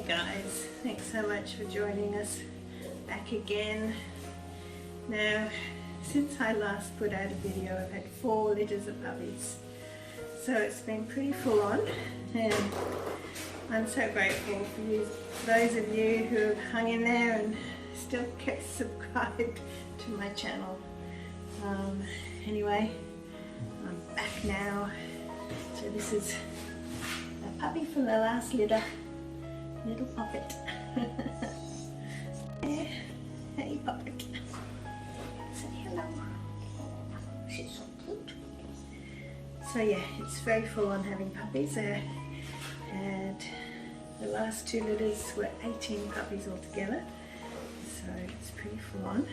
guys, thanks so much for joining us back again. Now, since I last put out a video, I've had 4 litters of puppies, so it's been pretty full on, and I'm so grateful for you, those of you who have hung in there and still kept subscribed to my channel. Anyway, I'm back now. So this is a puppy from the last litter, little Poppet. Yeah. Hey Poppet, say hello. She's so cute. So yeah, it's very full on having puppies. And the last 2 litters were 18 puppies altogether, so it's pretty full on.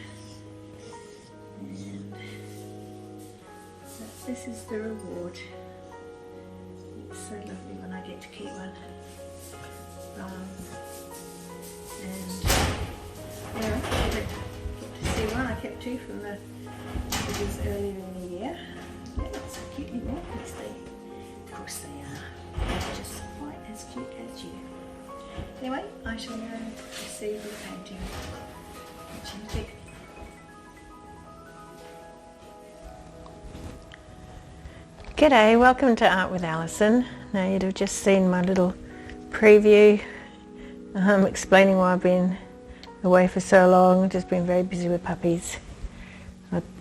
And this is the reward. It's so lovely when I get to keep one. And yeah, I get to see one. I kept 2 from the litters earlier in the year. Yeah, so cutely walk these things. Of course they are. They're just quite as cute as you. Anyway, I shall now proceed with painting. Which you take. G'day, welcome to Art with Alison. Now you'd have just seen my little preview explaining why I've been away for so long. Just been very busy with puppies.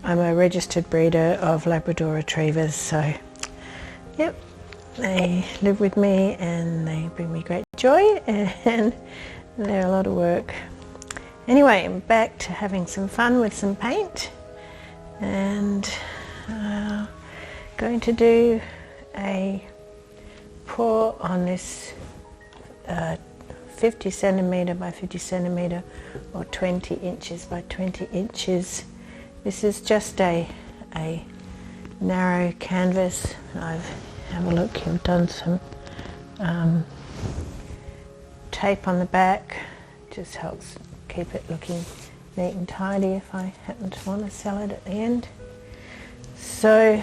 I'm a registered breeder of Labrador Retrievers, so yep, they live with me and they bring me great joy, and they're a lot of work. Anyway, I'm back to having some fun with some paint, and going to do a pour on this 50 centimeter by 50 centimeter or 20 inches by 20 inches. This is just a narrow canvas. Have a look, you've done some tape on the back. Just helps keep it looking neat and tidy if I happen to want to sell it at the end. So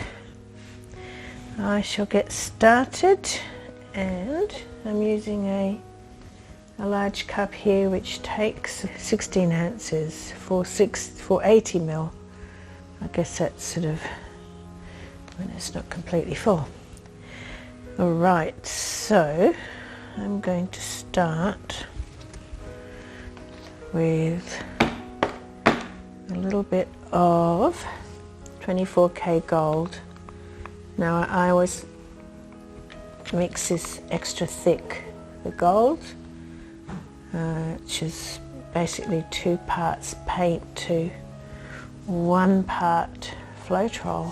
I shall get started, and I'm using a large cup here which takes 16 ounces for 80 ml. I guess that's sort of when it's not completely full. Alright, so I'm going to start with a little bit of 24K gold. Now I always mix this extra thick, the gold, which is basically 2 parts paint to 1 part Floetrol,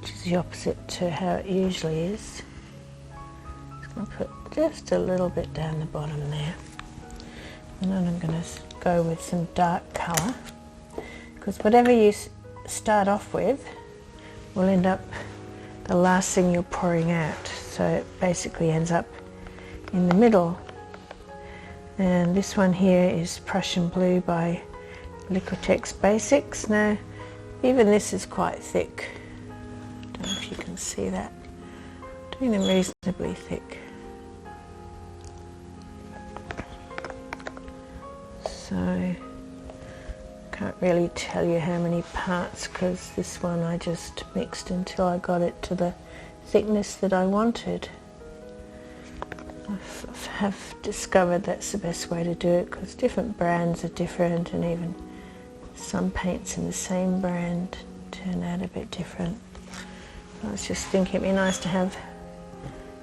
which is the opposite to how it usually is. Just going to put just a little bit down the bottom there, and then I'm going to go with some dark colour, because whatever you start off with will end up the last thing you're pouring out, so it basically ends up in the middle. And this one here is Prussian Blue by Liquitex Basics. Now even this is quite thick. I don't know if you can see that. I'm doing them reasonably thick. So can't really tell you how many parts, because this one I just mixed until I got it to the thickness that I wanted. I have discovered that's the best way to do it, because different brands are different, and even some paints in the same brand turn out a bit different. I was just thinking it'd be nice to have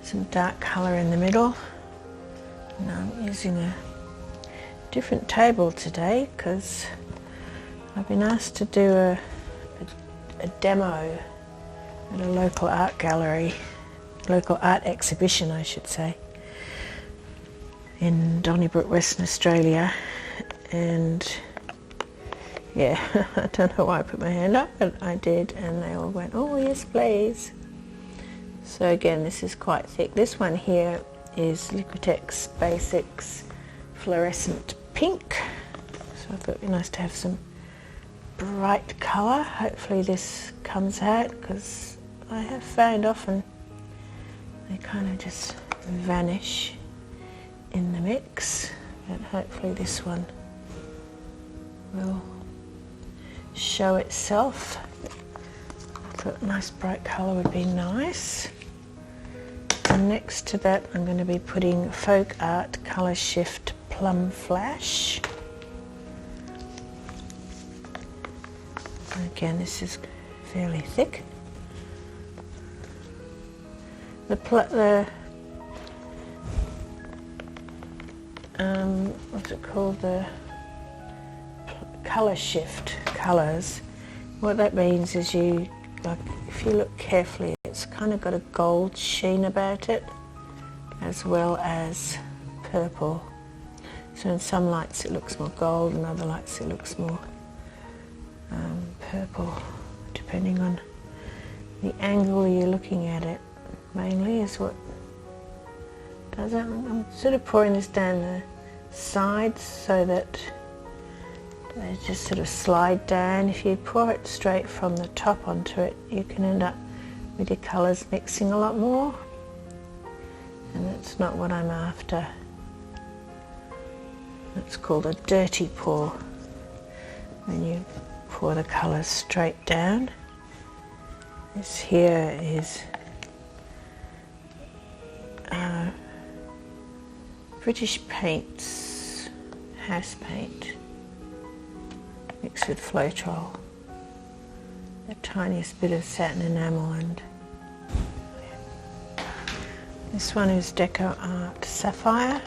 some dark colour in the middle. And I'm using a different table today because I've been asked to do a demo at a local art gallery, local art exhibition I should say, in Donnybrook, Western Australia. And yeah, I don't know why I put my hand up, but I did, and they all went, oh yes please. So again, this is quite thick. This one here is Liquitex Basics Fluorescent Pink, so I thought it'd be nice to have some bright colour. Hopefully this comes out, because I have found often they kind of just vanish in the mix, but hopefully this one will show itself. I thought a nice bright colour would be nice. And next to that I'm going to be putting Folk Art Colour Shift Plum Flash. Again, this is fairly thick. What's it called? The colour shift colours. What that means is if you look carefully, it's kind of got a gold sheen about it, as well as purple. So in some lights it looks more gold, and other lights it looks more purple, depending on the angle you're looking at it. Mainly is what does it. I'm sort of pouring this down the sides so that they just sort of slide down. If you pour it straight from the top onto it, you can end up with your colours mixing a lot more, and that's not what I'm after. It's called a dirty pour, when you pour the colours straight down. This here is British Paints house paint mixed with Floetrol. The tiniest bit of satin enamel, and this one is Deco Art Sapphire.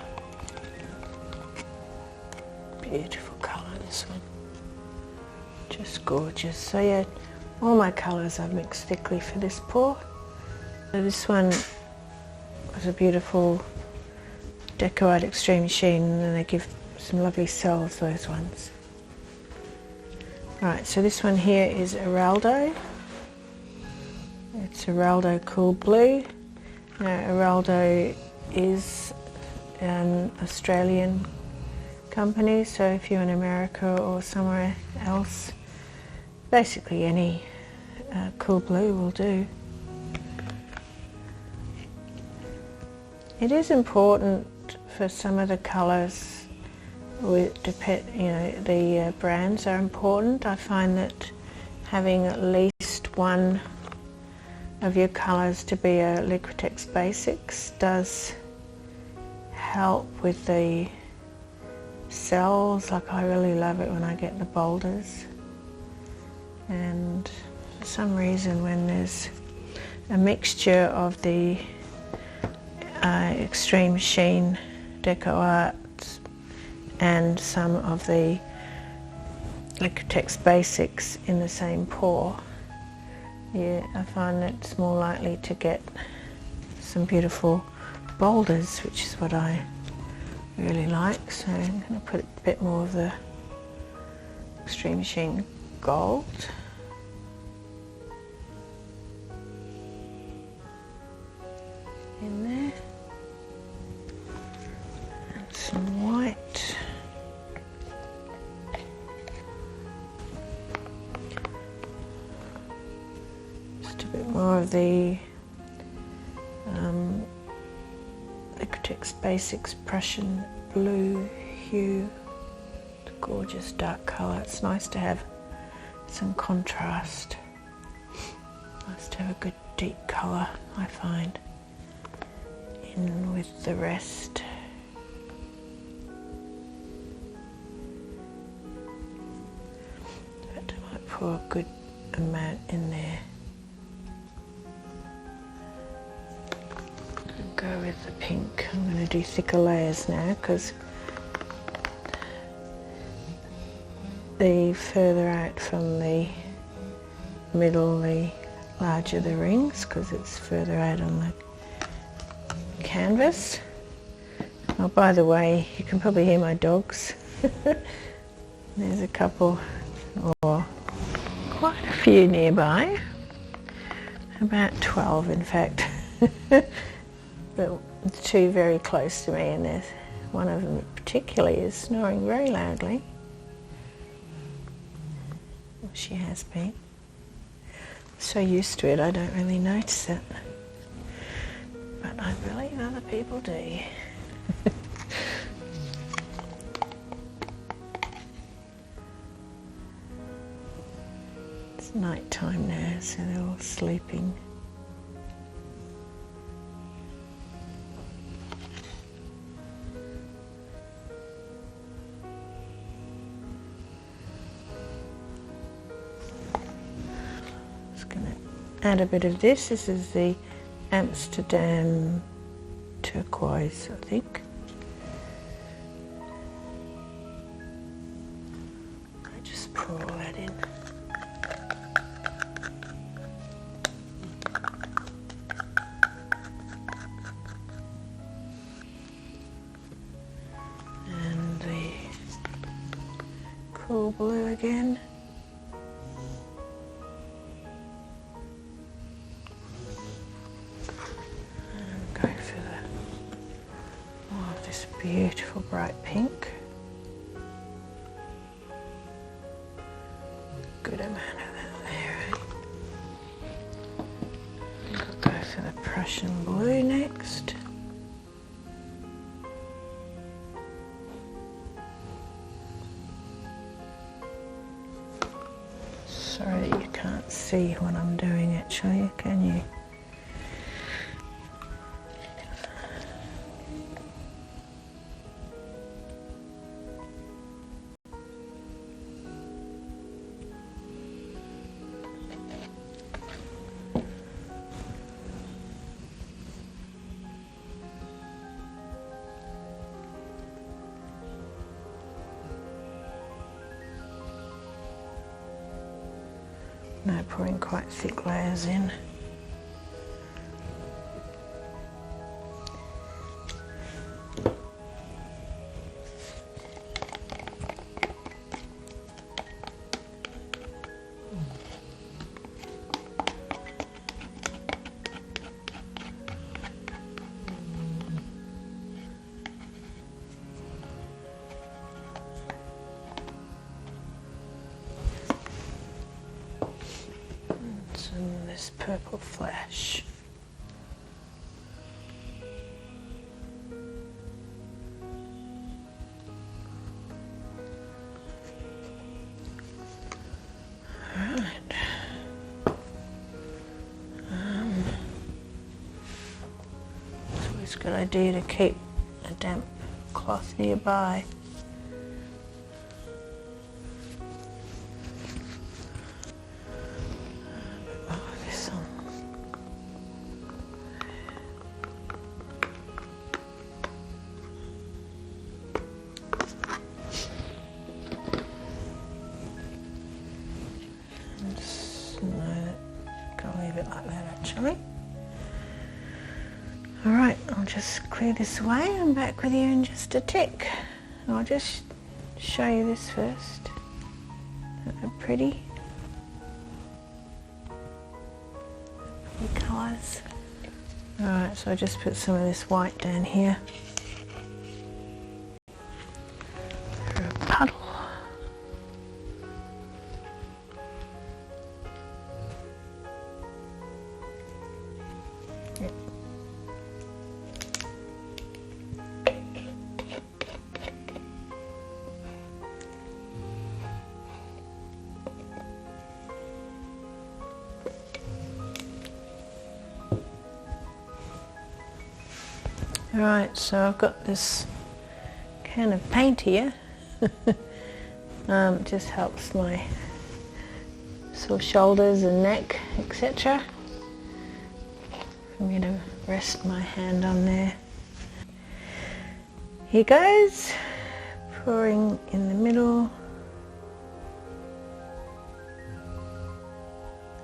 Beautiful colour, this one. Just gorgeous. So yeah, all my colours I've mixed thickly for this pour. So this one was a beautiful Deco Art Extreme Sheen, and then they give some lovely cells, those ones. Right, so this one here is Araldo. It's Araldo Cool Blue. Now Araldo is an Australian company, so if you're in America or somewhere else, basically any cool blue will do. It is important for some of the colours, the brands are important. I find that having at least one of your colours to be a Liquitex Basics does help with the cells. Like, I really love it when I get the boulders, and for some reason when there's a mixture of the Extreme Sheen Deco Art and some of the Liquitex Basics in the same pour, yeah, I find it's more likely to get some beautiful boulders, which is what I really like. So I'm going to put a bit more of the Extreme Sheen Gold. In there. And some white. Just a bit more of the Liquitex Basics Prussian Blue hue. It's a gorgeous dark colour. It's nice to have some contrast. Nice to have a good deep colour, I find, in with the rest. But I might pour a good amount in there. And go with the pink. I'm going to do thicker layers now, because the further out from the middle, the larger the rings, because it's further out on the canvas. Oh, by the way, you can probably hear my dogs. There's a couple, or quite a few nearby, about 12 in fact. But two very close to me, and there's one of them particularly is snoring very loudly. Well, she has been. So used to it, I don't really notice it. But I believe other people do. It's night time now, so they're all sleeping. Just going to add a bit of this. This is the Amsterdam turquoise, I think. I just pour all that in. And the cool blue again. Beautiful bright pink. Good amount of that there, eh? I'll go for the Prussian blue next. Sorry that you can't see what I'm doing actually, can you? Now pouring quite thick layers in. And this purple flash. Alright. It's always a good idea to keep a damp cloth nearby. Leave it like that actually. Alright, I'll just clear this away. I'm back with you in just a tick. I'll just show you this first. Isn't that pretty? Pretty colours. Alright, so I just put some of this white down here. For a puddle. Right, so I've got this can of paint here. It just helps my sore shoulders and neck, etc. For me to rest my hand on there. Here goes, pouring in the middle.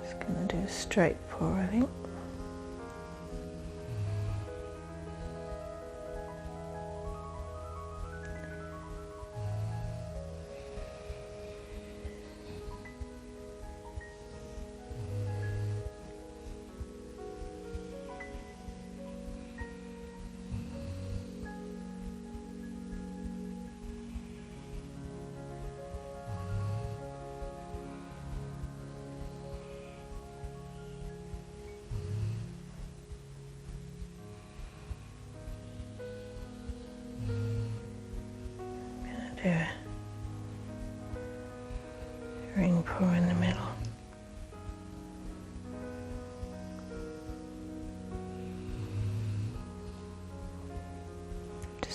Just going to do a straight pour, I think. Do a ring pour in the middle.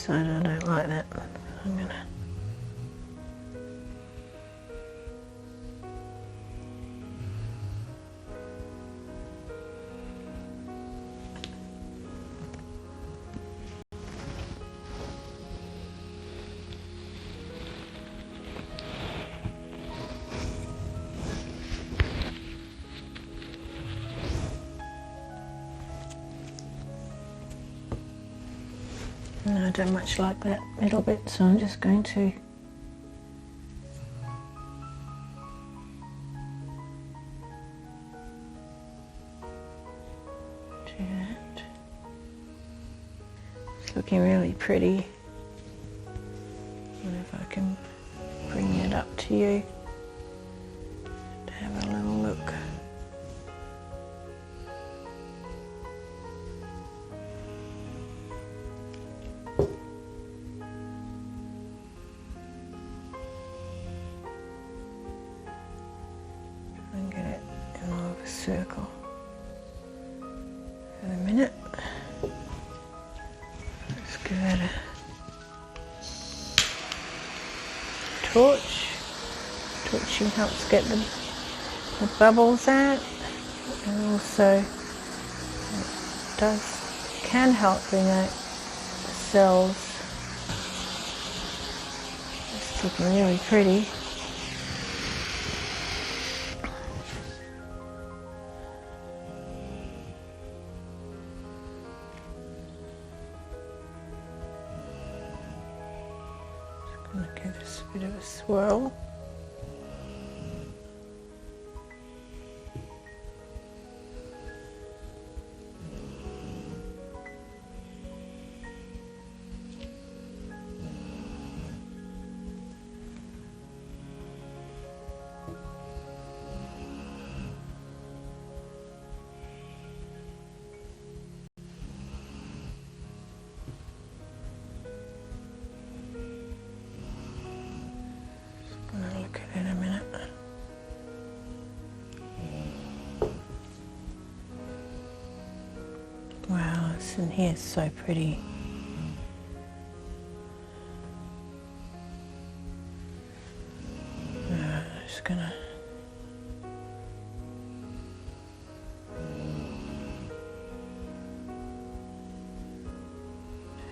side I don't like that. I'm gonna no, I don't much like that middle bit, so I'm just going to do that. It's looking really pretty. And if I can bring it up to you to have a little look. And get it in more of a circle for the minute. Let's give it a torch. Torching helps get the bubbles out, and also can help bring out the cells. It's looking really pretty. Just going to give this a bit of a swirl. I'm going to look at it in a minute. Wow, this in here is so pretty. I'm just going to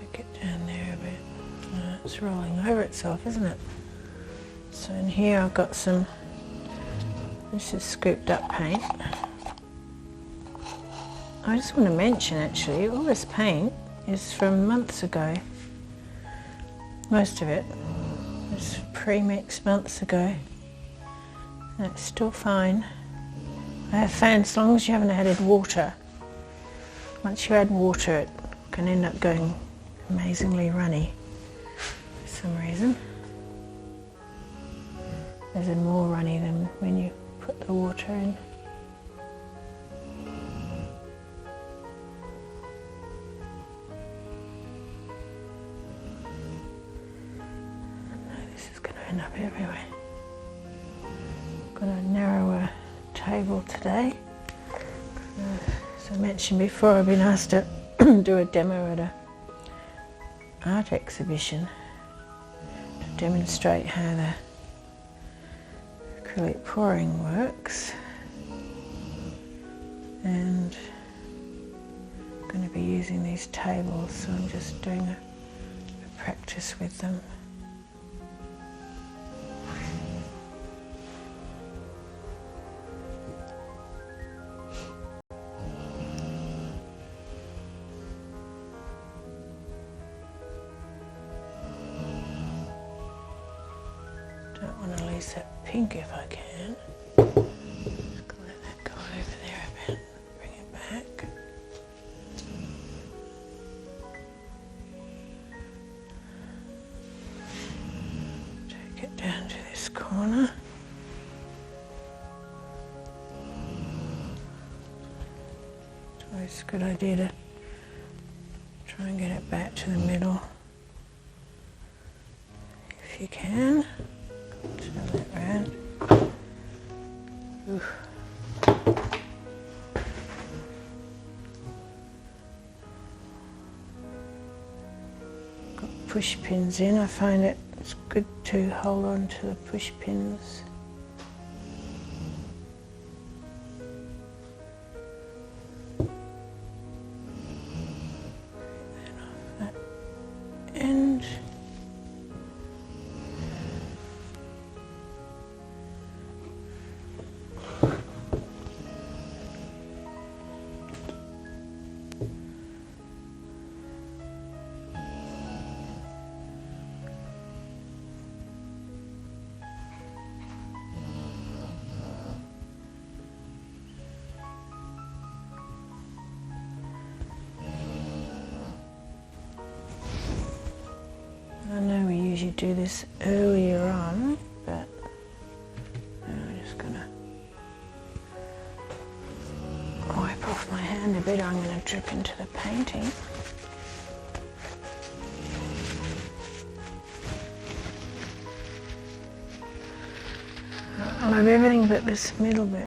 take it down there a bit. It's rolling over itself, isn't it? So in here I've got some, this is scooped up paint. I just want to mention actually, all this paint is from months ago. Most of it was pre-mixed months ago. And it's still fine. I have found as long as you haven't added water, once you add water it can end up going amazingly runny for some reason. As in more runny than when you put the water in. This is going to end up everywhere. Got a narrower table today. As I mentioned before, I've been asked to do a demo at an art exhibition to demonstrate how the acrylic pouring works, and I'm going to be using these tables, so I'm just doing a practice with them. Don't want to lose that pink if I can. Just let that go over there a bit. Bring it back. Take it down to this corner. It's always a good idea to try and get it back to the middle if you can. Turn that round. Oof. push pins in. I find it's good to hold on to the push pins. And I know we usually do this earlier on, but I'm just going to wipe off my hand a bit. I'm going to drip into the painting. I love everything but this middle bit.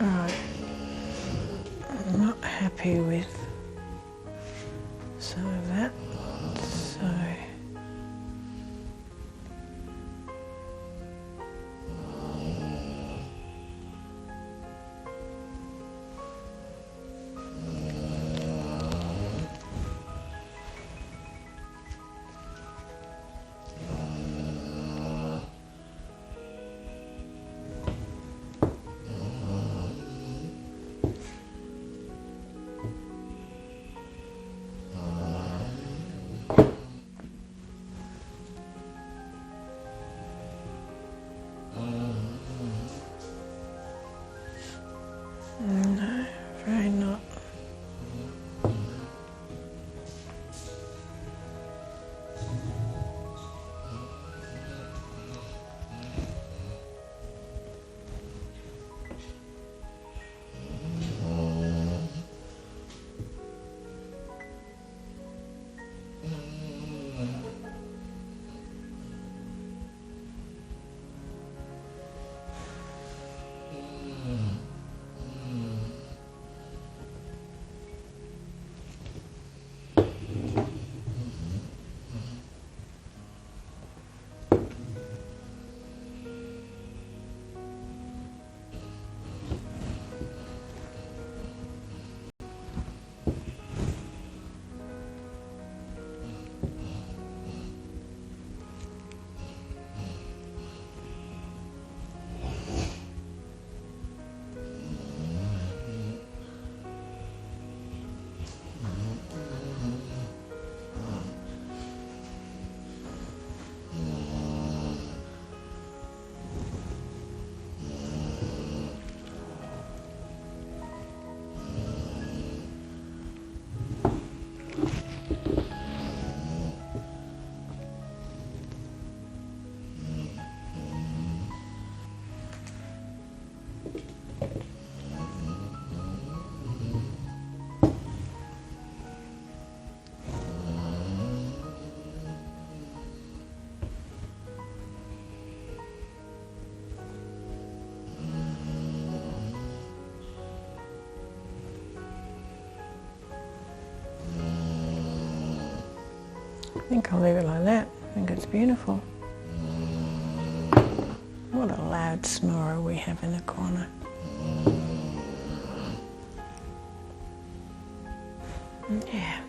Alright, I'm not happy with some of that, so I think I'll leave it like that. I think it's beautiful. What a loud snorer we have in the corner. Yeah.